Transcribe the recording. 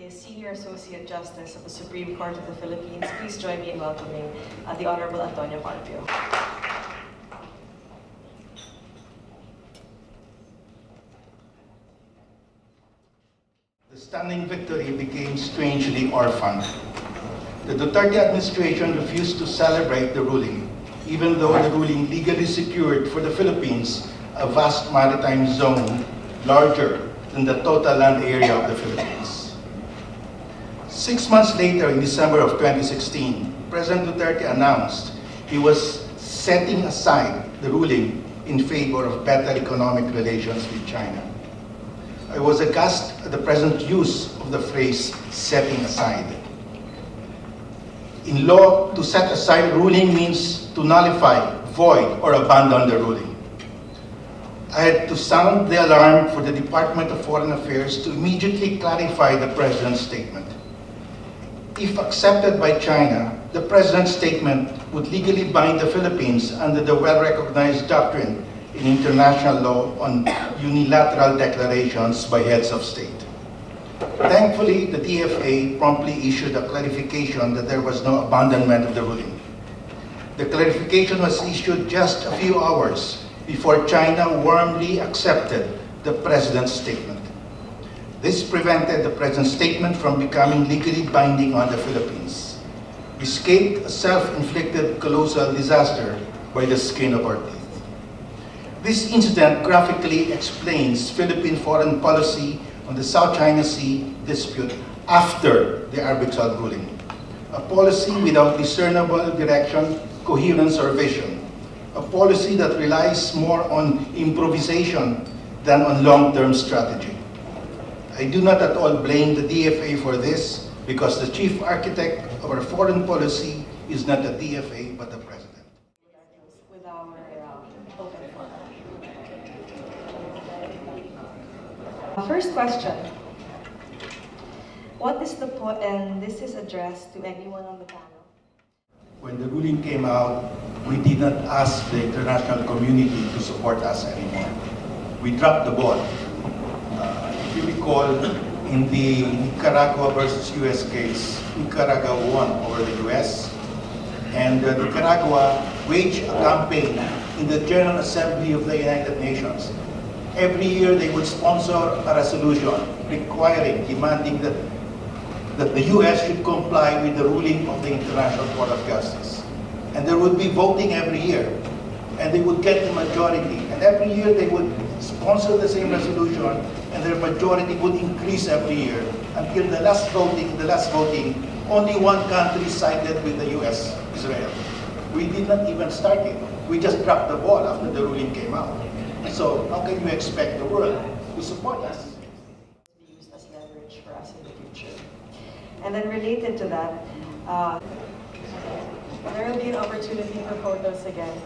is Senior Associate Justice of the Supreme Court of the Philippines. Please join me in welcoming the Honorable Antonio Carpio. The stunning victory became strangely orphaned. The Duterte administration refused to celebrate the ruling, even though the ruling legally secured for the Philippines a vast maritime zone larger than the total land area of the Philippines. 6 months later, in December of 2016, President Duterte announced he was setting aside the ruling in favor of better economic relations with China. I was aghast at the present use of the phrase setting aside. In law, to set aside ruling means to nullify, void, or abandon the ruling. I had to sound the alarm for the Department of Foreign Affairs to immediately clarify the President's statement. If accepted by China, the President's statement would legally bind the Philippines under the well-recognized doctrine in international law on unilateral declarations by heads of state. Thankfully, the DFA promptly issued a clarification that there was no abandonment of the ruling. The clarification was issued just a few hours before China warmly accepted the President's statement. This prevented the President's statement from becoming legally binding on the Philippines. We escaped a self-inflicted colossal disaster by the skin of our teeth. This incident graphically explains Philippine foreign policy on the South China Sea dispute after the arbitral ruling. A policy without discernible direction, coherence, or vision. A policy that relies more on improvisation than on long-term strategy. I do not at all blame the DFA for this, because the chief architect of our foreign policy is not the DFA but the President. With our open forum. First question. What is the point, and this is addressed to anyone on the panel. When the ruling came out, we did not ask the international community to support us anymore. We dropped the ball. If you recall, in the Nicaragua versus US case, Nicaragua won over the US, and Nicaragua waged a campaign in the General Assembly of the United Nations. Every year they would sponsor a resolution requiring, demanding that the US should comply with the ruling of the International Court of Justice. And there would be voting every year, and they would get the majority. And every year they would sponsor the same resolution, and their majority would increase every year until the last voting, only one country sided with the US, Israel. We did not even start it. We just dropped the ball after the ruling came out. So how can you expect the world to support us? Be used as leverage for us in the future. And then related to that, there will be an opportunity for photos again.